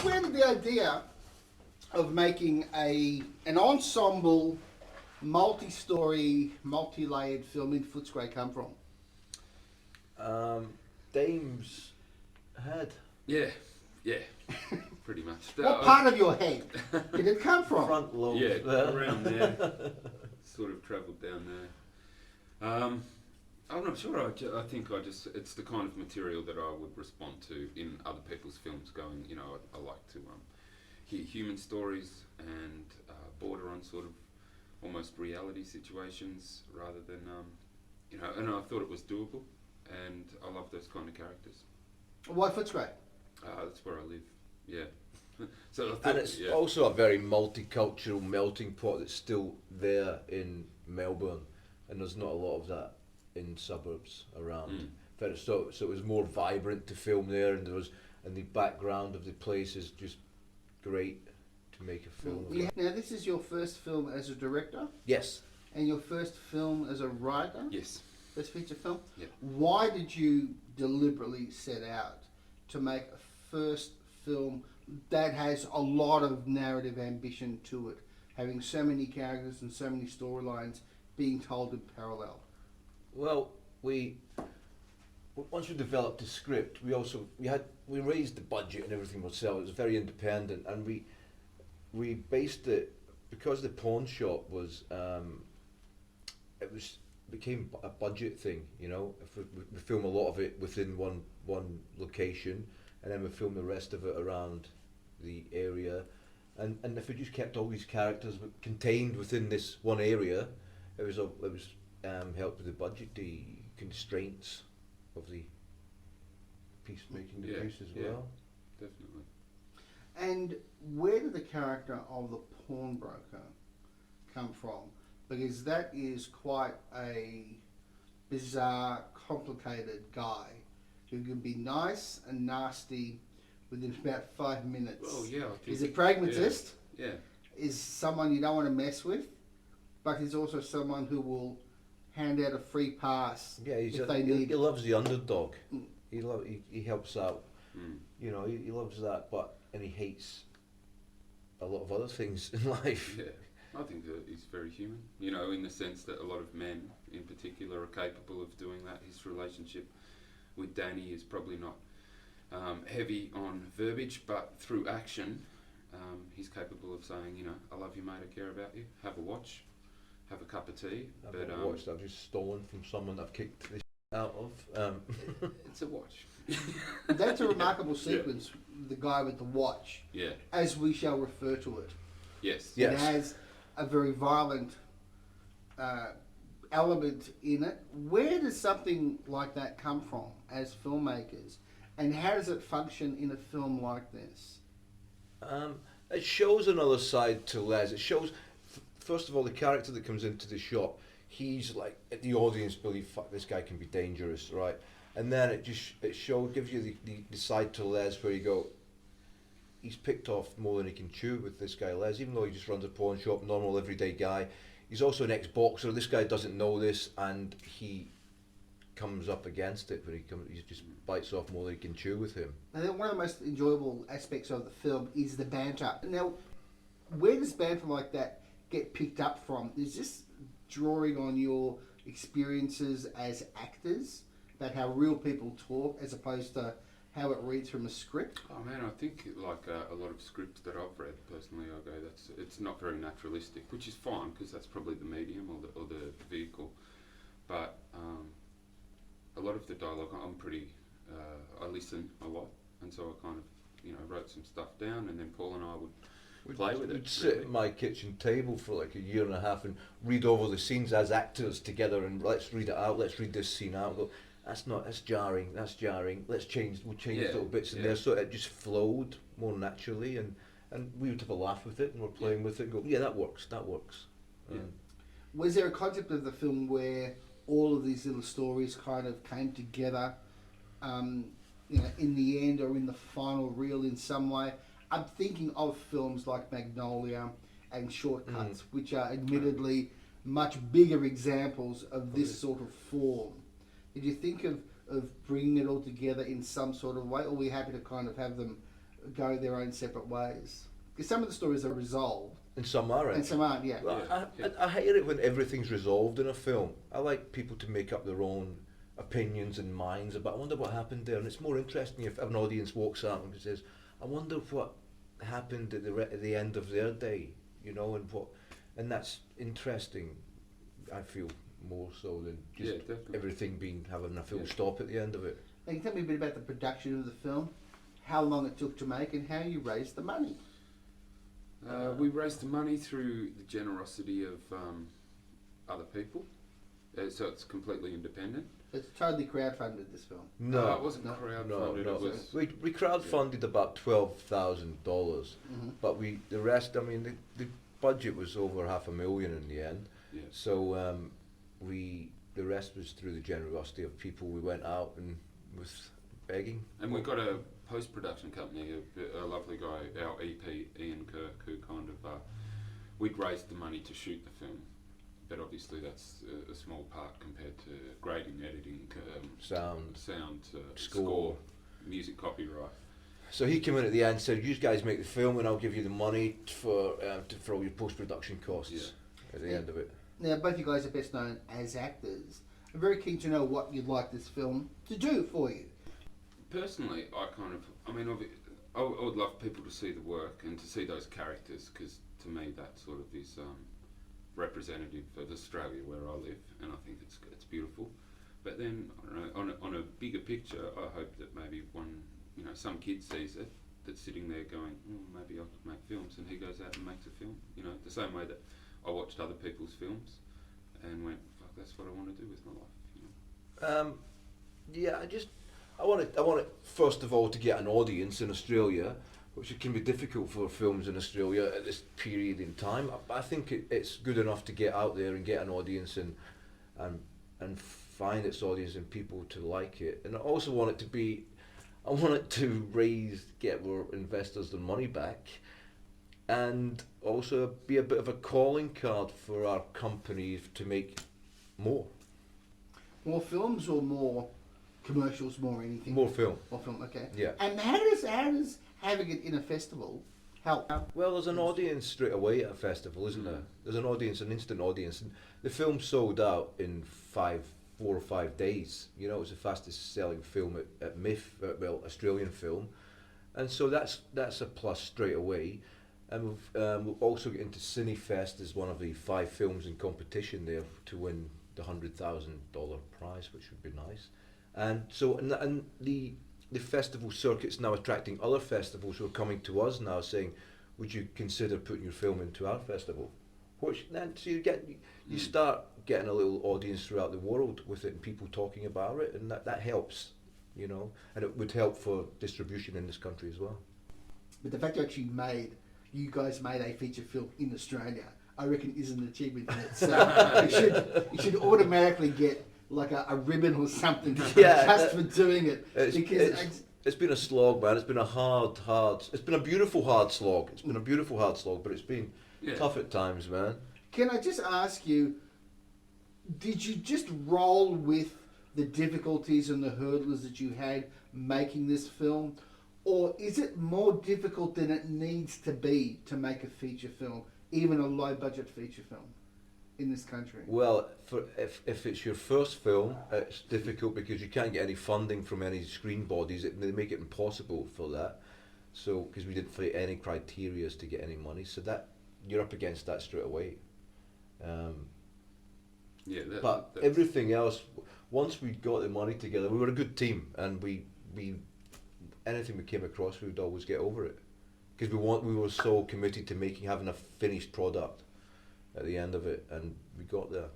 where did the idea of making an ensemble, multi-story, multi-layered film in Footscray come from? Dame's head. Yeah, pretty much. What part of your head did it come from? Front lobe. Yeah, around there. Sort of travelled down there. I'm not sure. I think it's the kind of material that I would respond to in other people's films. Going, I like to hear human stories and border on sort of almost reality situations rather than, and I thought it was doable, and I love those kind of characters. Why Footscray? That's where I live. Yeah. So I thought, And it's also a very multicultural melting pot that's still there in Melbourne, and there's not a lot of that in suburbs around. So it was more vibrant to film there, and the background of the place is just great to make a film. Now, this is your first film as a director? Yes. And your first film as a writer? Yes. First feature film? Yeah. Why did you deliberately set out to make a first film that has a lot of narrative ambition to it, having so many characters and so many storylines being told in parallel? Well, once we developed the script, we raised the budget and everything ourselves. It was very independent, and we based it because the pawn shop was became a budget thing. If we film a lot of it within one location, and then we film the rest of it around the area, and if we just kept all these characters contained within this one area, it was helped with the budget, the constraints of the piece, making the piece as well. Definitely. And where did the character of the pawnbroker come from? Because that is quite a bizarre, complicated guy who can be nice and nasty within about 5 minutes. Well, yeah, I think He's a pragmatist. Yeah. Is someone you don't want to mess with, but he's also someone who will hand out a free pass if they need. He loves the underdog. He helps out. He loves that, and he hates a lot of other things in life. Yeah. I think that he's very human, in the sense that a lot of men in particular are capable of doing that. His relationship with Danny is probably not heavy on verbiage, but through action, he's capable of saying, I love you, mate, I care about you, have a watch, have a cup of tea. I've got a watch that I've just stolen from someone I've kicked the out of. It's a watch. That's a remarkable sequence, the guy with the watch, as we shall refer to it. Yes. It has a very violent element in it. Where does something like that come from as filmmakers, and how does it function in a film like this? It shows another side to Les. It shows, first of all, the character that comes into the shop. He's like, the audience believe, fuck, this guy can be dangerous, right? And then it gives you the side to Les where you go, he's picked off more than he can chew with this guy Les, even though he just runs a pawn shop, normal everyday guy. He's also an ex-boxer. This guy doesn't know this, and he comes up against it, but he just bites off more than he can chew with him. I think one of the most enjoyable aspects of the film is the banter. Now, where does banter like that get picked up from? Is this drawing on your experiences as actors, about how real people talk, as opposed to how it reads from a script? Oh man, I think like a lot of scripts that I've read personally, I go, it's not very naturalistic, which is fine because that's probably the medium or the vehicle. But a lot of the dialogue, I listen a lot, and so I kind of wrote some stuff down, and then Paul and I would play with it. We'd sit at my kitchen table for like a year and a half and read over the scenes as actors together, and let's read it out. Let's read this scene out. Go, that's jarring. We'll change little bits in there, so it just flowed more naturally, and we would have a laugh with it, and we're playing with it and go, yeah, that works. Yeah. Was there a concept of the film where all of these little stories kind of came together, in the end or in the final reel in some way? I'm thinking of films like Magnolia and Shortcuts, which are admittedly much bigger examples of this sort of form. Did you think of bringing it all together in some sort of way, or were we happy to kind of have them go their own separate ways. Because some of the stories are resolved, And some aren't. and some aren't. Yeah. Well, Yeah. I hate it when everything's resolved in a film. I like people to make up their own opinions and minds about, I wonder what happened there. And it's more interesting if an audience walks out and says, I wonder what happened at the end of their day, you know, and that's interesting, I feel, more so than just definitely. everything having a full stop at the end of it. Now, can you tell me a bit about the production of the film, how long it took to make, and how you raised the money? We raised the money through the generosity of other people, so it's completely independent. It's totally crowdfunded, this film. No, it wasn't no, crowdfunded. no. It was, We crowdfunded about $12,000, Mm-hmm. but the rest, I mean, the budget was over $500,000 in the end. yeah. So the rest was through the generosity of people. We went out and was begging. And we got a post-production company, a lovely guy, our EP, Ian Kirk, who kind of, we'd raised the money to shoot the film, but obviously that's a small part compared to grading, editing, Sound, score, music copyright. So he came in at the end and said, "You guys make the film, and I'll give you the money for all your post-production costs." At the end of it. Now, both you guys are best known as actors. I'm very keen to know what you'd like this film to do for you. Personally, I would love people to see the work and to see those characters, because to me that sort of is representative of Australia where I live, and I think it's beautiful. But then, I don't know, on a bigger picture, I hope that maybe some kid sees it, that's sitting there going, maybe I could make films, and he goes out and makes a film. You know, the same way that I watched other people's films and went, fuck, that's what I want to do with my life. You know? I want it first of all to get an audience in Australia, which it can be difficult for films in Australia at this period in time. I think it's good enough to get out there and get an audience and find its audience and people to like it. And I also want it to get our investors their money back, and also be a bit of a calling card for our company to make more. More films or more commercials, more anything? More film. More film, okay. Yeah. And how does having it in a festival help? Well, there's an audience straight away at a festival, isn't there? There's an audience, an instant audience. And the film sold out in 4 or 5 days. You know, it was the fastest selling film at MIF, Australian film. And so that's a plus straight away. And we'll also get into CineFest as one of the 5 films in competition there to win the $100,000 prize, which would be nice. And so, and the festival circuit's now attracting other festivals who are coming to us now saying, would you consider putting your film into our festival? Which then, so you start getting a little audience throughout the world with it and people talking about it, and that helps, you know, and it would help for distribution in this country as well. But the fact you guys made a feature film in Australia, I reckon is an achievement in itself. you should automatically get like a ribbon or something just for doing it. It's been a slog, man. It's been it's been a beautiful hard slog. It's been a beautiful hard slog, but it's been tough at times, man. Can I just ask you, did you just roll with the difficulties and the hurdles that you had making this film? Or is it more difficult than it needs to be to make a feature film, even a low-budget feature film in this country? Well, if it's your first film, it's difficult because you can't get any funding from any screen bodies. They make it impossible for that. So, because we didn't fit any criteria to get any money, so that you're up against that straight away. But everything else, once we got the money together, we were a good team, and we anything we came across, we would always get over it, because we were so committed to having a finished product at the end of it, and we got there.